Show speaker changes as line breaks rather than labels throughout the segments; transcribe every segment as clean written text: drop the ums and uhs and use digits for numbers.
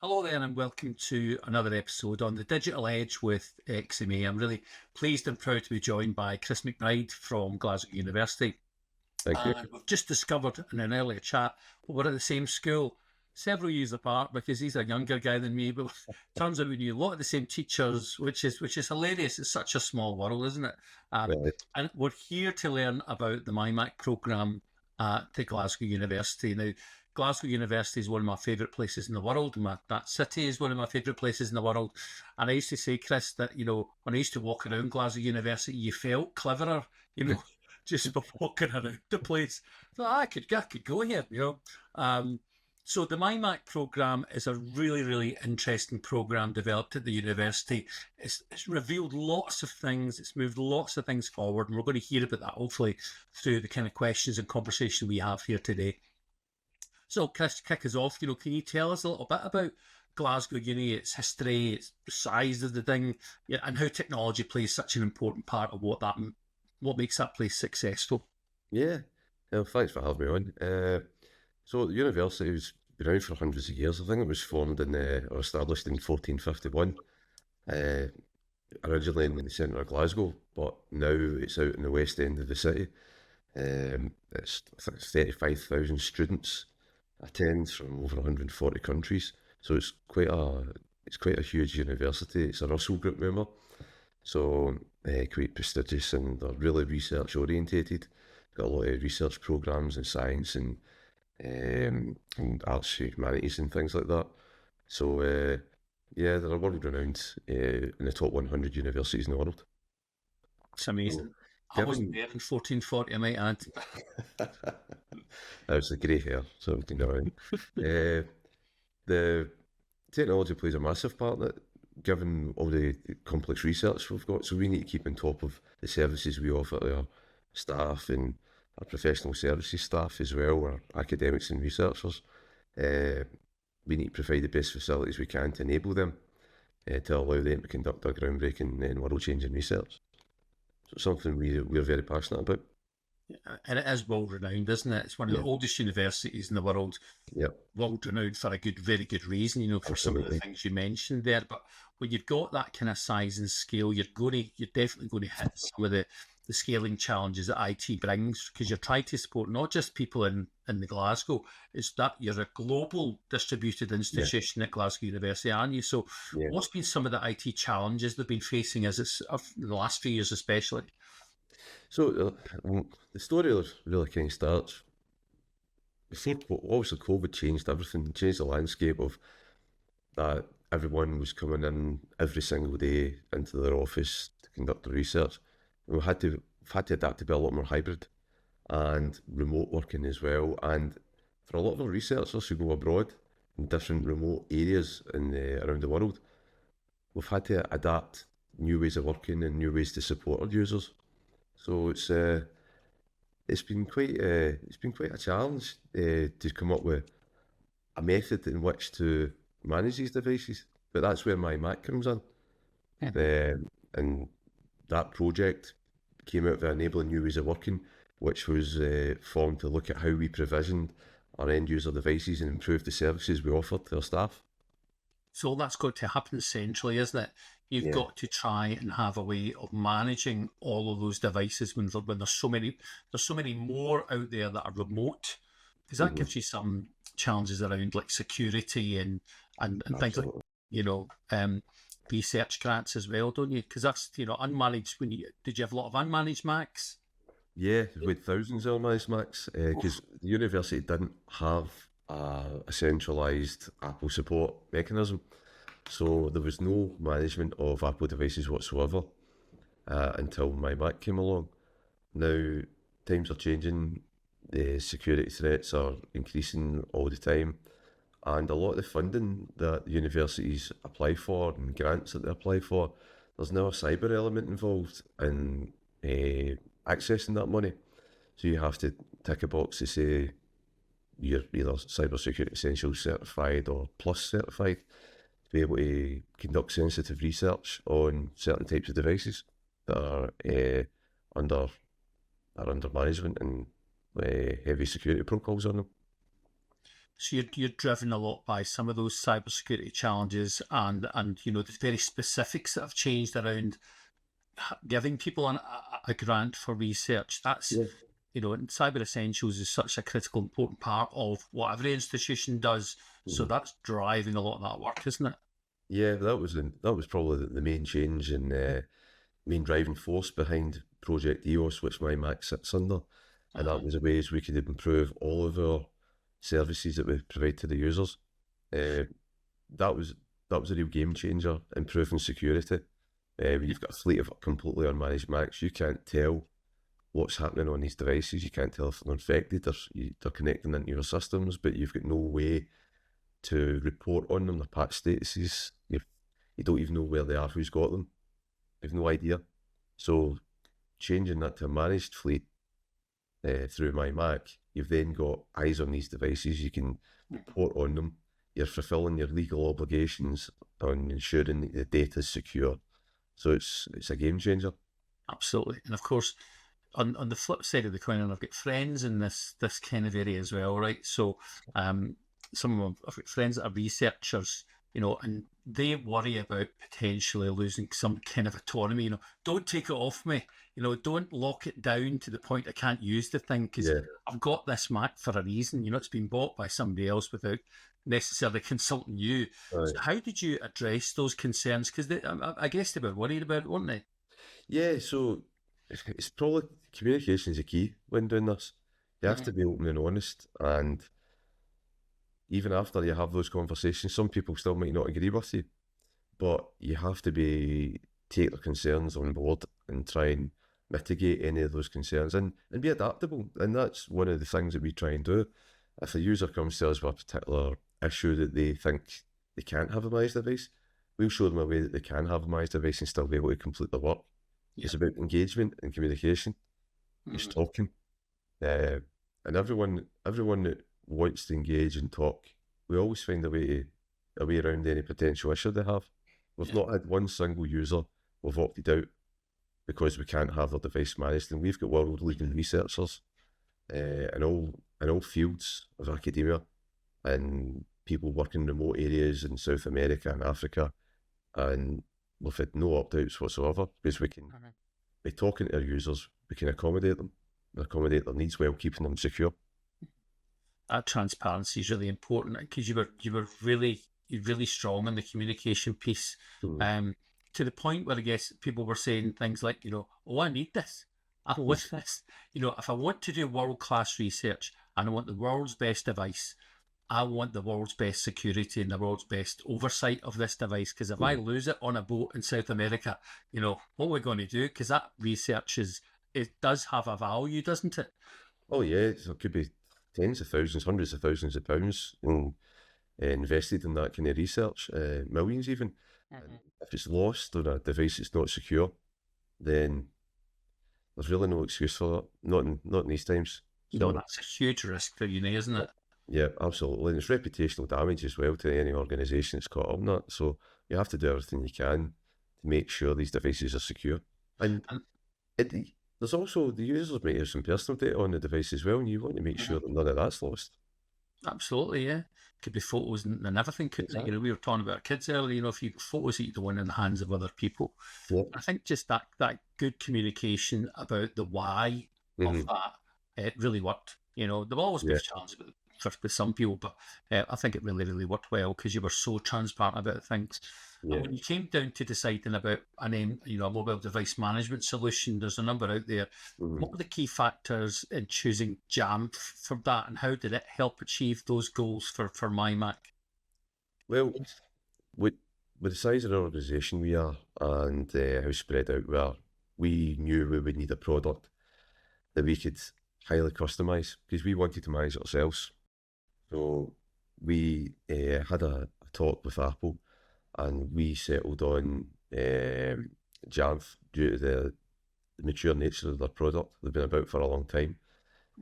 Hello there and welcome to another episode on the Digital Edge with XMA. I'm really pleased and proud to be joined by Chris McBride from Glasgow University.
Thank you.
And we've just discovered in an earlier chat we're at the same school, several years apart because he's a younger guy than me, but turns out we knew a lot of the same teachers, which is hilarious. It's such a small world, isn't it?
Right.
And we're here to learn about the MyMac programme at the Glasgow University. Now, Glasgow University is one of my favourite places in the world. That city is one of my favourite places in the world. And I used to say, Chris, that, when I used to walk around Glasgow University, you felt cleverer, just by walking around the place. So I could go here, So the MyMac programme is a really, really interesting programme developed at the university. It's revealed lots of things. It's moved lots of things forward. And we're going to hear about that, hopefully, through the kind of questions and conversation we have here today. So, Chris, to kick us off, can you tell us a little bit about Glasgow Uni, its history, its size of the thing, and how technology plays such an important part of what makes that place successful?
Yeah. Thanks for having me on. So the university has been around for hundreds of years. I think it was formed or established in 1451, originally in the centre of Glasgow, but now it's out in the west end of the city. It's 35,000 students attend from over 140 countries. So it's quite a huge university. It's a Russell Group member, so quite prestigious, and they're really research orientated. Got a lot of research programs in science and arts, humanities, and things like that. So they're world renowned in the top 100 universities in the world.
It's amazing. I wasn't there in 1440, I might add.
That was the grey hair, so the technology plays a massive part in it, given all the complex research we've got. So we need to keep on top of the services we offer to our staff and our professional services staff as well, our academics and researchers. We need to provide the best facilities we can to enable them, to allow them to conduct their groundbreaking and world-changing research. So it's something we're very passionate about.
And it is world-renowned, isn't it? It's one of the oldest universities in the world.
Yep.
World-renowned for a very good reason, for
Absolutely.
some of the things you mentioned there. But when you've got that kind of size and scale, you're definitely going to hit some of the scaling challenges that IT brings, because you're trying to support not just people in the Glasgow, it's that you're a global distributed institution at Glasgow University, aren't you? So what's been some of the IT challenges they've been facing in the last few years especially?
So the story really kind of starts before, obviously COVID changed everything, changed the landscape of that. Everyone was coming in every single day into their office to conduct the research. We've had to adapt to be a lot more hybrid and remote working as well. And for a lot of our researchers who go abroad in different remote areas around the world, we've had to adapt new ways of working and new ways to support our users. So it's been quite a challenge to come up with a method in which to manage these devices. But that's where MyMac comes in. And that project came out of enabling new ways of working, which was formed to look at how we provisioned our end user devices and improve the services we offered to our staff.
So that's got to happen centrally, isn't it? You've got to try and have a way of managing all of those devices when there's so many more out there that are remote, because that gives you some challenges around like security and things like research grants as well, don't you? Because that's unmanaged. Did you have a lot of unmanaged Macs?
Yeah, with thousands of unmanaged Macs, because the university didn't have a centralised Apple support mechanism. So there was no management of Apple devices whatsoever until MyMac came along. Now, times are changing, the security threats are increasing all the time, and a lot of the funding that the universities apply for and grants that they apply for, there's now a cyber element involved in accessing that money. So you have to tick a box to say you're either Cybersecurity Essentials certified or Plus certified to be able to conduct sensitive research on certain types of devices that are under management and heavy security protocols on them.
So you're driven a lot by some of those cybersecurity challenges and the very specifics that have changed around giving people a grant for research. That's
Yeah.
and Cyber Essentials is such a critical, important part of what every institution does. So
Mhm.
that's driving a lot of that work, isn't it?
Yeah, that was probably the main change and main driving force behind Project EOS, which my Mac sits under, and that
Uh-huh.
was the ways we could improve all of our services that we provide to the users. Uh, that was that was a real game changer, improving security. When you've got a fleet of completely unmanaged Macs, you can't tell what's happening on these devices. You can't tell if they're infected or they're connecting into your systems, but you've got no way to report on them, their patch statuses. You don't even know where they are, who's got them. You've no idea. So changing that to a managed fleet through my Mac, you've then got eyes on these devices. You can report on them. You're fulfilling your legal obligations on ensuring that the data is secure. So it's a game changer.
Absolutely. And of course, on the flip side of the coin, and I've got friends in this kind of area as well, right? So some of them, I've got friends that are researchers, and they worry about potentially losing some kind of autonomy. Don't take it off me. Don't lock it down to the point I can't use the thing because
Yeah,
I've got this Mac for a reason. It's been bought by somebody else without necessarily consulting you.
right.
So how did you address those concerns? Because I guess they were worried about it, weren't they?
Yeah, so it's probably communication is a key when doing this. You have
Mhm.
to be open and honest, and even after you have those conversations, some people still might not agree with you, but you have to be take their concerns on board and try and mitigate any of those concerns and be adaptable. And that's one of the things that we try and do. If a user comes to us with a particular issue that they think they can't have a managed device, we'll show them a way that they can have a managed device and still be able to complete their work.
Yeah.
It's about engagement and communication, just
Mhm.
talking. Uh, and everyone that wants to engage and talk, we always find a way around any potential issue they have. We've
Yeah.
not had one single user we've opted out because we can't have their device managed, and we've got world leading researchers in all fields of academia and people working in remote areas in South America and Africa, and we've had no opt outs whatsoever because we can
Mhm.
by talking to our users, we can accommodate them and accommodate their needs while keeping them secure.
That transparency is really important because you were really strong on the communication piece,
Mm.
um, to the point where I guess people were saying things like, oh, I need this, I'm with this. If I want to do world class research and I want the world's best device, I want the world's best security and the world's best oversight of this device. Because if I
Mm.
lose it on a boat in South America, what are we going to do? Because that research it does have a value, doesn't it?
Oh yeah, so it could be tens of thousands, hundreds of thousands of pounds invested in that kind of research, millions even. And
Mhm.
if it's lost on a device that's not secure, then there's really no excuse for that. Not in these times.
No,
So
that's a huge risk for uni, isn't it?
yeah, absolutely. And it's reputational damage as well to any organisation that's caught on that. So you have to do everything you can to make sure these devices are secure. And
And
it, there's also the users might have some personal data on the device as well, and you want to make
Mhm.
sure that none of that's lost.
Absolutely, yeah. Could be photos and everything, couldn't it?
Exactly.
We were talking about our kids earlier. If you photos that you don't want in the hands of other people.
Yeah.
I think just that good communication about the why of
Hmm.
that, it really worked. There'll always be
Yeah.
challenges with some people, but I think it really worked well because you were so transparent about things. And
Yeah.
when you came down to deciding about a name, a mobile device management solution, there's a number out there.
Hmm.
What were the key factors in choosing Jam for that, and how did it help achieve those goals for my Mac?
Well, with, with the size of the organisation we are and how spread out we are, we knew we would need a product that we could highly customise because we wanted to manage it ourselves. So we had a talk with Apple and we settled on Jamf due to the mature nature of their product. They've been about for a long time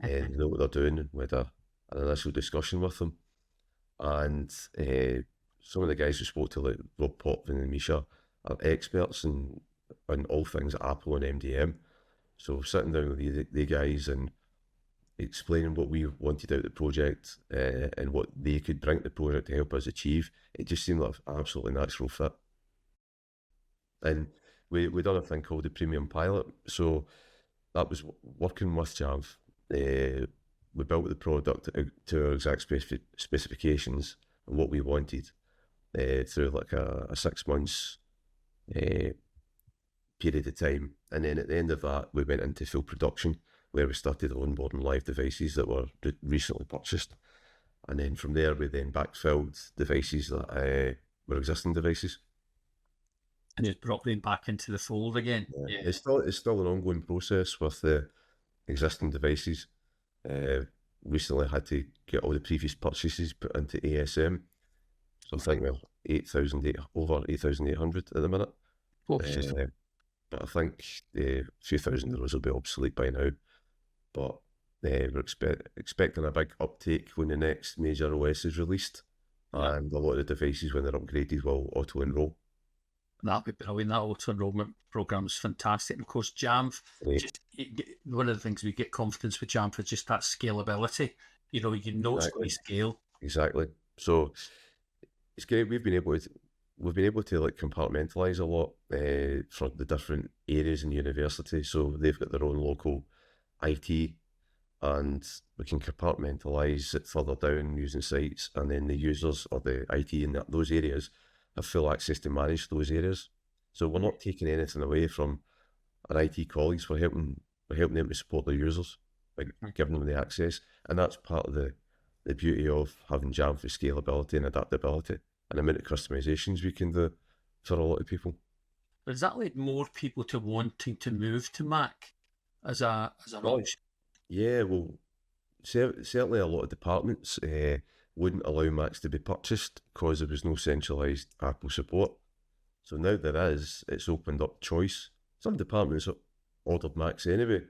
and they know what they're doing. We had an initial discussion with them, and some of the guys who spoke to, like Rob Potvin and Misha, are experts in all things Apple and MDM. So sitting down with the guys and explaining what we wanted out of the project and what they could bring to the project to help us achieve. It just seemed like an absolutely natural fit. And we done a thing called the Premium Pilot. So that was working with Jav. We built the product to our exact specifications and what we wanted through like a 6 months period of time. And then at the end of that, we went into full production, where we started onboarding live devices that were recently purchased. And then from there, we then backfilled devices that were existing devices.
And just brought them back into the fold again.
Yeah. It's still an ongoing process with the existing devices. Recently had to get all the previous purchases put into ASM. So I think we're over 8,800 at the minute. But I think a few thousand of those will be obsolete by now. But we're expecting a big uptake when the next major OS is released. Yeah. And a lot of the devices, when they're upgraded, will auto-enroll.
That'd be brilliant. That auto-enrollment program is fantastic. And of course, Jamf, one of the things we get confidence with Jamf is just that scalability. You know it's going to scale.
Exactly. So it's great. We've been able to like compartmentalize a lot for the different areas in the university. So they've got their own local IT, and we can compartmentalize it further down using sites, and then the users or the IT in those areas have full access to manage those areas. So we're not taking anything away from our IT colleagues. We're helping them to support their users, like giving them the access. And that's part of the beauty of having Jamf for scalability and adaptability and the amount of customizations we can do for a lot of people.
But has that led more people to wanting to move to Mac as an option?
Yeah, well, certainly a lot of departments wouldn't allow Macs to be purchased because there was no centralised Apple support. So now there is, it's opened up choice. Some departments ordered Macs anyway,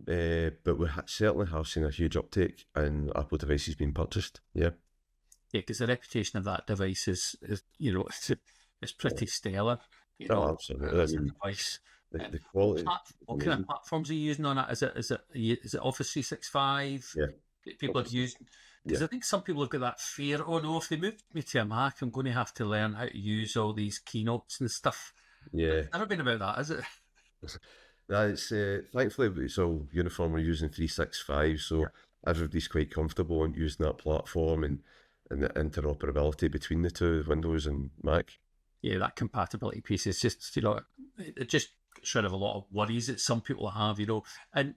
but we certainly have seen a huge uptake in Apple devices being purchased. Yeah.
Yeah, because the reputation of that device is it's pretty stellar.
Absolutely. I mean,
device.
The quality.
What kind of platforms are you using on it? Is it Office 365?
Yeah.
People have used. Because I think some people have got that fear, oh no, if they move me to a Mac, I'm going to have to learn how to use all these keynotes and stuff.
Yeah.
It's never been about that, is it?
No, it's thankfully it's all uniform. We're using 365, so everybody's quite comfortable on using that platform and the interoperability between the two, Windows and Mac.
Yeah, that compatibility piece is just, it just gets rid of a lot of worries that some people have, and,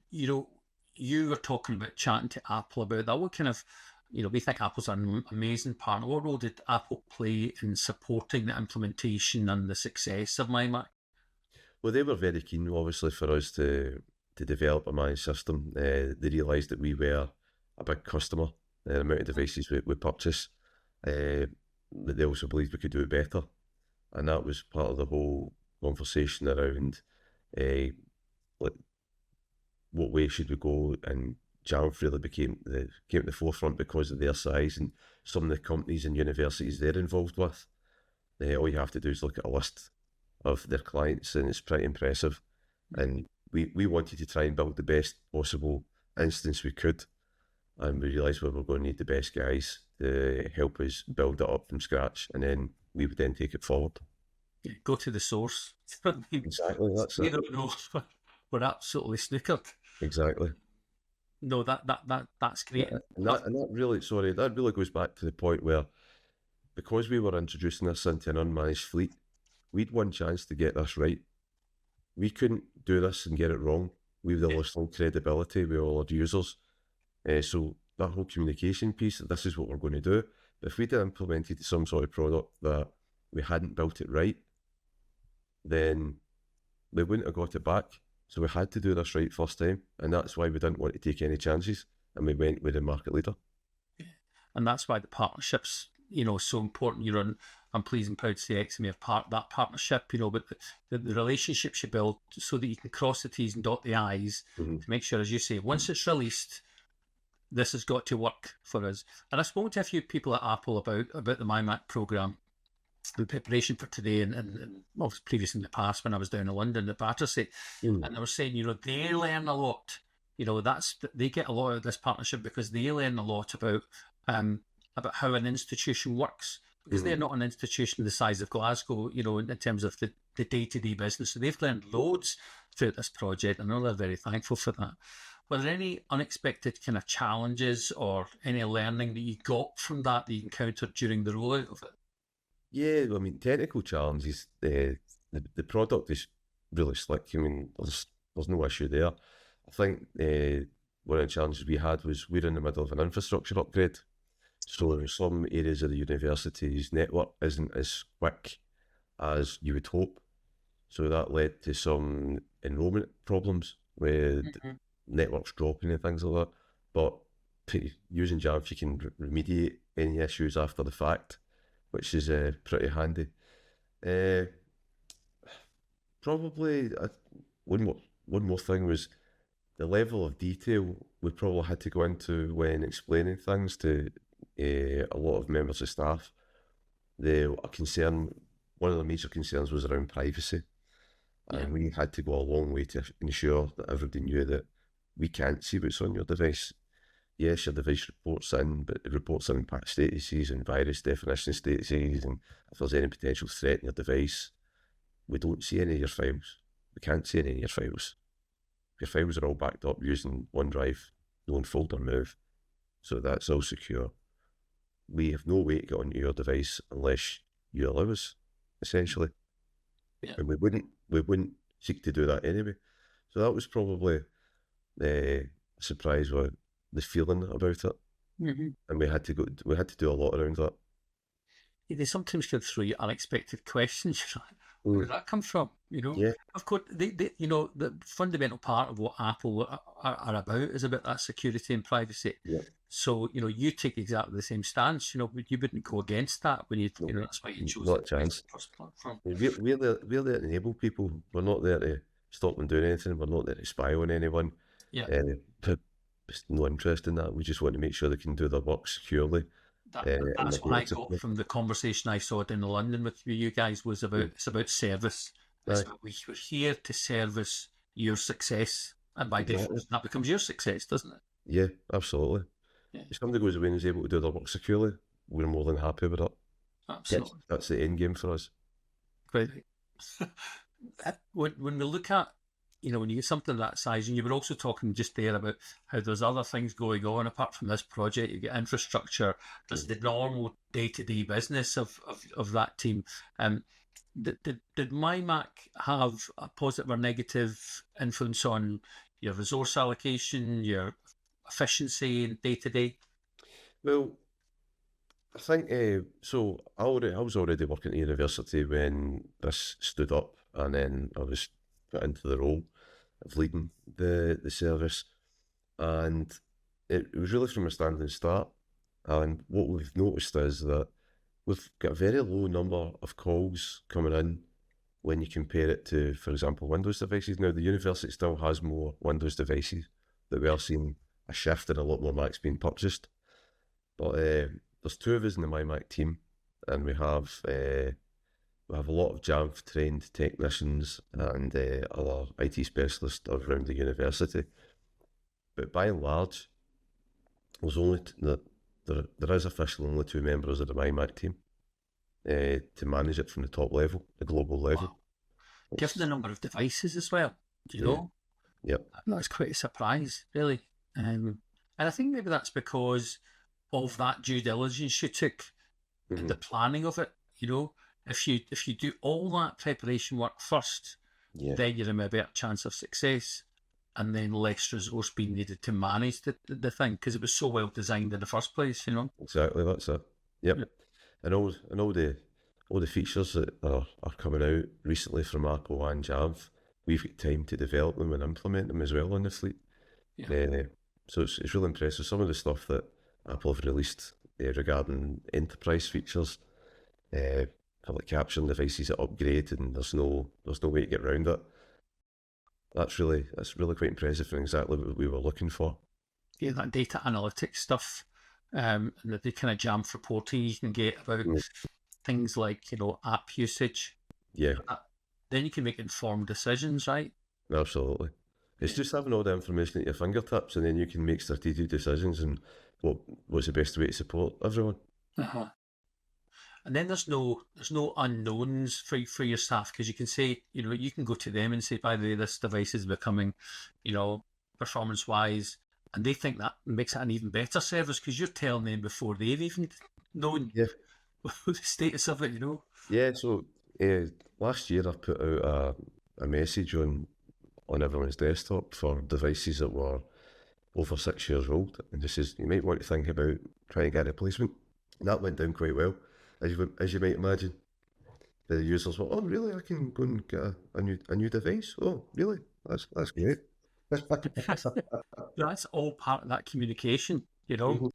you were talking about chatting to Apple about that. What kind of, we think Apple's an amazing partner. What role did Apple play in supporting the implementation and the success of MyMac?
Well, they were very keen, obviously, for us to develop a managed system. They realised that we were a big customer, the amount of devices we purchase. They also believed we could do it better. And that was part of the whole conversation around what way should we go, and Jamf really came to the forefront because of their size and some of the companies and universities they're involved with. All you have to do is look at a list of their clients, and it's pretty impressive. And we wanted to try and build the best possible instance we could, and we realised we were going to need the best guys to help us build it up from scratch, and then we would then take it forward.
Yeah, go to the source.
Exactly, that's
we
it.
don't know. We're absolutely snookered.
Exactly.
No, that's great.
Yeah, and that really goes back to the point where, because we were introducing this into an unmanaged fleet, we'd one chance to get this right. We couldn't do this and get it wrong. We would have lost all credibility with all our users. So that whole communication piece, this is what we're going to do. But if we'd implemented some sort of product that we hadn't built it right, then we wouldn't have got it back. So we had to do this right first time, and that's why we didn't want to take any chances, and we went with the market leader.
And that's why the partnerships, so important. I'm pleased and proud to say XMA have part that partnership, but the relationships you build so that you can cross the T's and dot the I's to make sure, as you say, once it's released, this has got to work for us. And I've spoken to a few people at Apple about the MyMac program, the preparation for today, and previously in the past when I was down in London at Battersea, and they were saying, they learn a lot they get a lot of this partnership because they learn a lot about how an institution works, because they're not an institution the size of Glasgow, in terms of the day-to-day business. So they've learned loads throughout this project, and I know they're very thankful for that. Were there any unexpected kind of challenges or any learning that you got from that you encountered during the rollout of it?
Yeah, I mean, technical challenges. The product is really slick. I mean, there's no issue there. I think one of the challenges we had was we're in the middle of an infrastructure upgrade. So in some areas of the university's network isn't as quick as you would hope. So that led to some enrolment problems where networks dropping and things like that. But using Jamf, you can remediate any issues after the fact, which is pretty handy. Probably one more thing was the level of detail we probably had to go into when explaining things to a lot of members of staff. One of the major concerns was around privacy. And we had to go a long way to ensure that everybody knew that we can't see what's on your device. Yes, your device reports in, but it reports in patch statuses and virus definition statuses, and if there's any potential threat in your device, we don't see any of your files. We can't see any of your files. Your files are all backed up using OneDrive, don't fold or move, so that's all secure. We have no way to get onto your device unless you allow us, essentially. And we wouldn't seek to do that anyway. So that was probably a surprise with the feeling about it. And we had to do a lot around that.
They sometimes go through unexpected questions. Where did that come from? Of course, the fundamental part of what Apple are about is about that security and privacy. So you take exactly the same stance. You wouldn't go against that when that's why you chose
not a chance.
The first platform.
We're there to enable people. We're not there to stop them doing anything. We're not there to spy on anyone. There's no interest in that. We just want to make sure they can do their work securely.
That's what I got from the conversation I saw down in London with you guys was about it's about service. We're here to service your success, and by default that becomes your success, doesn't it?
Yeah, absolutely. If somebody goes away and is able to do their work securely, we're more than happy with it.
Absolutely.
That's the end game for us.
Great. When we look at, when you get something that size, and you were also talking just there about how there's other things going on apart from this project. You get infrastructure, there's the normal day-to-day business of that team. Did MyMac have a positive or negative influence on your resource allocation, your efficiency in day-to-day?
Well, I think so. I was already working at university when this stood up, and then I was put into the role of leading the service, and it was really from a standing start. And what we've noticed is that we've got a very low number of calls coming in when you compare it to, for example, Windows devices. Now, the university still has more Windows devices, but we are seeing a shift and a lot more Macs being purchased. But there's two of us in the MyMac team, and we have a lot of Jamf trained technicians and other IT specialists around the university. But by and large, there's only there is officially only two members of the MyMac team to manage it from the top level, the global level.
Wow. Given the number of devices as well, do you know?
Yep.
That's quite a surprise, really. And I think maybe that's because of that due diligence you took in the planning of it. If you do all that preparation work first, then you're in a better chance of success, and then less resource being needed to manage the thing because it was so well designed in the first place.
Exactly, that's it. Yep. And all the features that are coming out recently from Apple and Jamf, we've got time to develop them and implement them as well on the fleet. So it's really impressive. Some of the stuff that Apple have released regarding enterprise features, public caption devices that upgrade, and there's no way to get around it. That's really quite impressive and exactly what we were looking for.
Yeah, that data analytics stuff, and the kind of Jamf reporting you can get about things like app usage.
Yeah.
Then you can make informed decisions, right?
Absolutely. It's just having all the information at your fingertips, and then you can make strategic decisions and what's the best way to support everyone.
Uh-huh. And then there's no unknowns for your staff, because you can say, you can go to them and say, by the way, this device is becoming, performance wise, and they think that makes it an even better service because you're telling them before they've even known
Yeah.
the status of it.
Yeah, so last year I put out a message on everyone's desktop for devices that were over 6 years old, and this is, you might want to think about trying to get a replacement. And that went down quite well, as you might imagine. The users were, oh really, I can go and get a new device? Oh really? That's great.
That's all part of that communication,
Mhm.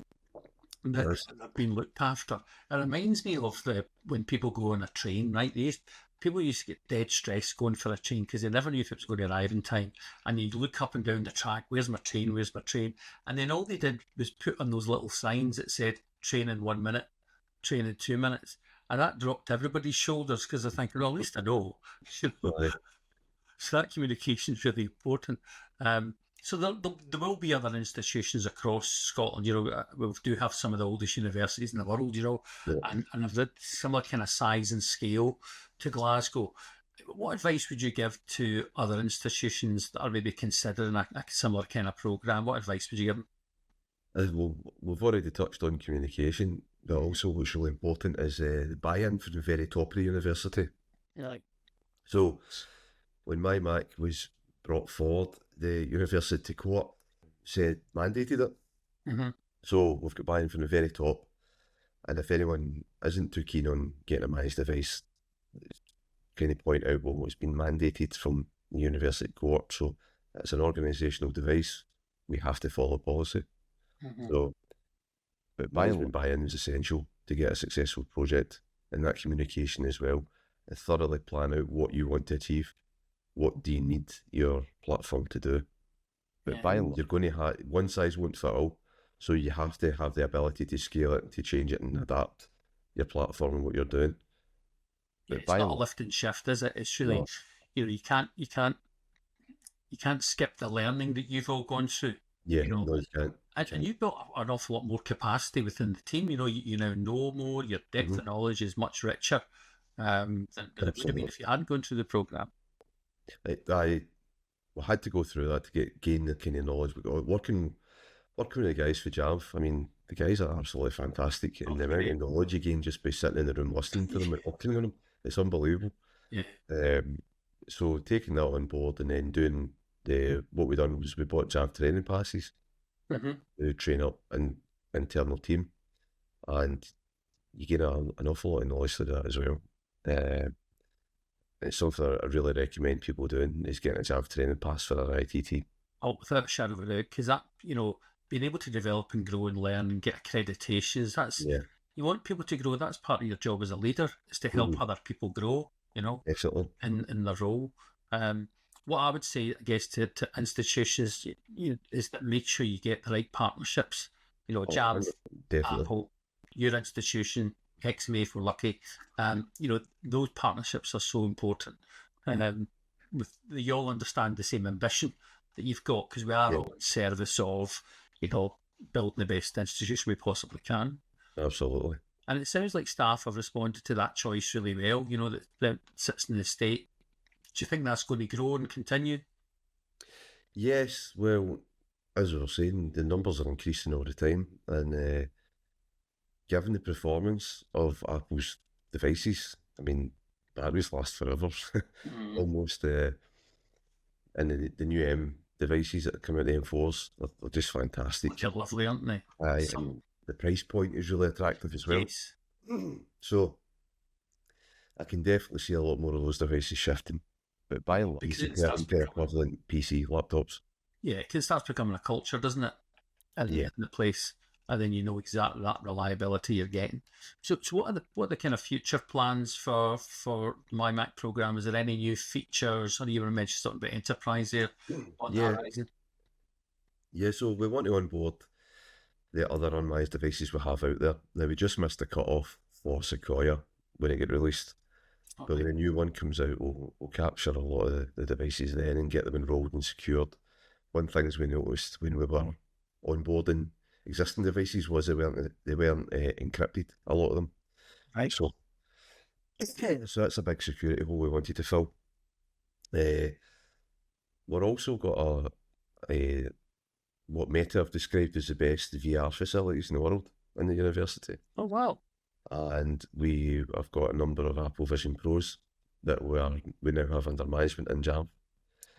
that have been looked after. It reminds me of when people go on a train, right? People used to get dead stressed going for a train because they never knew if it was going to arrive in time. And you'd look up and down the track, where's my train, where's my train? And then all they did was put on those little signs that said, train in 1 minute, train in 2 minutes. And that dropped everybody's shoulders because they're thinking, well, at least I know.
Right.
So that communication is really important. So there will be other institutions across Scotland. We do have some of the oldest universities in the world.
Yeah.
And of the similar kind of size and scale to Glasgow. What advice would you give to other institutions that are maybe considering a similar kind of programme? What advice would you give them?
Well, we've already touched on communication, but also what's really important is the buy-in from the very top of the university.
Like,
So when my Mac was brought forward, the university co-op mandated it.
mm-hmm.
So we've got buy-in from the very top, and if anyone isn't too keen on getting a managed device, kind of point out, well, it's been mandated from the university co-op, so it's an organisational device. We have to follow policy.
Mm-hmm.
So, but management buy-in is essential to get a successful project, and that communication as well, and thoroughly plan out what you want to achieve. What do you need your platform to do? But by and large, you're going to have, one size won't fit all, so you have to have the ability to scale it, to change it and adapt your platform and what you're doing.
But it's not a lift and shift, is it? It's really, you can't skip the learning that you've all gone through.
Yeah, no, you can't.
And you've built an awful lot more capacity within the team. You now know more. Your depth of knowledge is much richer than it would have been if you hadn't gone through the programme.
I had to go through that to gain the kind of knowledge. Working with the guys for Jav, I mean, the guys are absolutely fantastic, and the amount of knowledge you gain just by sitting in the room listening to them and working on them, it's unbelievable.
Yeah.
So taking that on board and then doing what we done was we bought Jav training passes to train up an internal team, and you get an awful lot of knowledge through that as well. It's something I really recommend people doing, is getting a Jav training pass for their IT team.
Oh, without a shadow of a doubt, because that, being able to develop and grow and learn and get accreditations, you want people to grow. That's part of your job as a leader, is to help other people grow,
Excellent.
in their role. What I would say, I guess, to institutions is that make sure you get the right partnerships. Jav, Apple, your institution, XMA if we're lucky. Those partnerships are so important. You all understand the same ambition that you've got, because we are all in service of, building the best institution we possibly can.
Absolutely.
And it sounds like staff have responded to that choice really well, that sits in the state. Do you think that's going to grow and continue?
Yes, well, as we were saying, the numbers are increasing all the time, and given the performance of Apple's devices, I mean, batteries last forever, almost. And the new M devices that come out, the M4s, they're just fantastic.
They're lovely, aren't they?
And the price point is really attractive as well.
Yes.
So I can definitely see a lot more of those devices shifting. But by and large, it's equivalent PC laptops.
Yeah, because it starts becoming a culture, doesn't it? In the place, and then you know exactly that reliability you're getting. So what are the kind of future plans for my Mac program? Is there any new features? Or you were mentioning something about enterprise there on the horizon?
Yeah, so we want to onboard the other unmanaged devices we have out there. Now, we just missed the cut-off for Sequoia when it get released. Okay. But when a new one comes out, we'll capture a lot of the devices then and get them enrolled and secured. one things we noticed when we were onboarding existing devices was they weren't encrypted, a lot of them.
Right.
So so that's a big security hole we wanted to fill. We're also got a what Meta have described as the best VR facilities in the world in the university.
Oh, wow.
And we have got a number of Apple Vision Pros that we now have under management in Jam.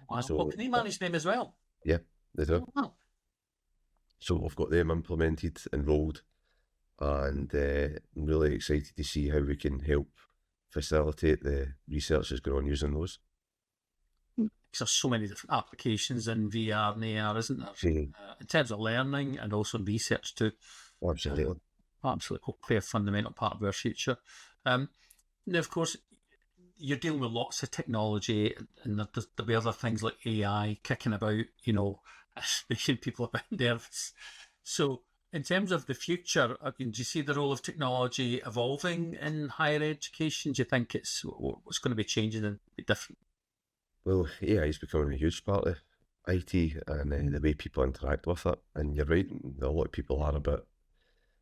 Wow.
So,
Well, can you manage them as well?
Yeah, they do.
Oh, wow.
So we've got them implemented, enrolled, and I'm really excited to see how we can help facilitate the researchers going on using those.
Because there's so many different applications in VR and AR, isn't there? In terms of learning and also in research too.
Absolutely.
Absolutely, hopefully a fundamental part of our future. Now, of course, you're dealing with lots of technology, and there'll be other things like AI kicking about, making people a bit nervous. So, in terms of the future, do you see the role of technology evolving in higher education? Do you think it's what's going to be changing and be different?
Well, AI is becoming a huge part of IT and the way people interact with it. And you're right, a lot of people are a bit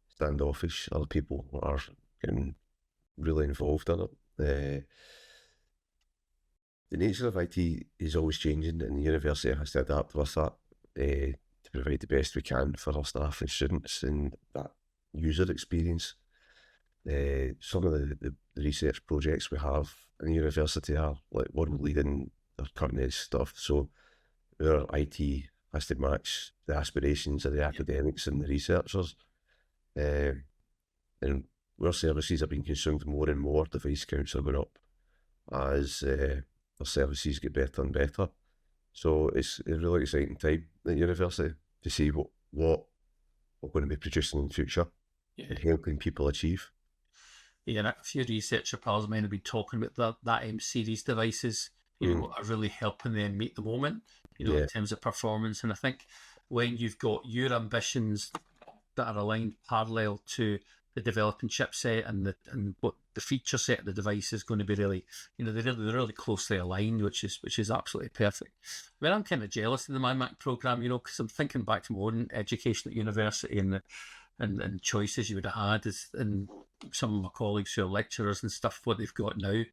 standoffish. Other people are getting really involved in it. The nature of IT is always changing, and the university has to adapt with that to provide the best we can for our staff and students and that user experience. Some of the research projects we have in the university are like world leading, they're cutting edge stuff. So our IT has to match the aspirations of the academics and the researchers. And our services are being consumed more and more, device counts are going up as our services get better and better. So it's a really exciting time at university to see what we're going to be producing in the future and helping people achieve.
Yeah, and a few researcher pals of mine have been talking about that M series devices, are really helping them meet the moment, in terms of performance. And I think when you've got your ambitions that are aligned parallel to the developing chipset and what the feature set of the device is going to be really, they're really closely aligned, which is absolutely perfect. I mean, I'm kind of jealous of the MyMac program, because I'm thinking back to my own education at university and choices you would have had and some of my colleagues who are lecturers and stuff, what they've got now.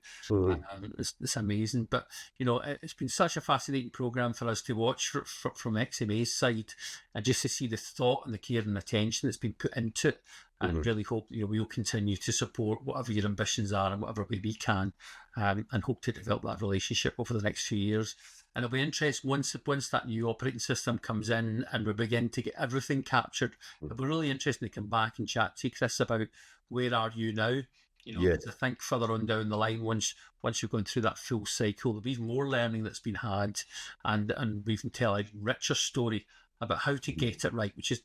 It's amazing. But, it's been such a fascinating programme for us to watch from XMA's side, and just to see the thought and the care and attention that's been put into it. And really hope we'll continue to support whatever your ambitions are and whatever way we can, and hope to develop that relationship over the next few years. And it'll be interesting once that new operating system comes in and we begin to get everything captured. It'll be really interesting to come back and chat to you, Chris, about where are you now? To think further on down the line, once you've gone through that full cycle, there'll be even more learning that's been had, and we can tell a richer story about how to get it right, which is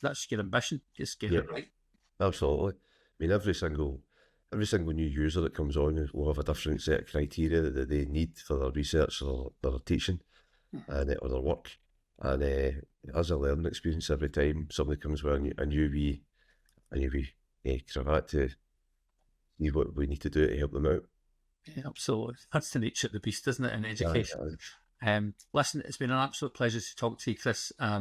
that's your ambition, just get it right.
Absolutely. I mean, every single new user that comes on will have a different set of criteria that they need for their research or their teaching or their work. And it has a learning experience every time somebody comes with a new wee cravat to see what we need to do to help them out.
Yeah, absolutely. That's the nature of the beast, isn't it, in education? Listen, it's been an absolute pleasure to talk to you, Chris. I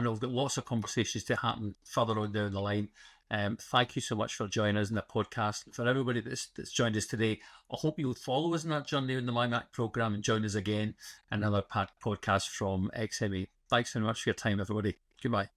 know we've got lots of conversations to happen further on down the line. Thank you so much for joining us in the podcast. For everybody that's joined us today, I hope you'll follow us in that journey in the MyMac program and join us again in another podcast from XMA. Thanks so much for your time, everybody. Goodbye.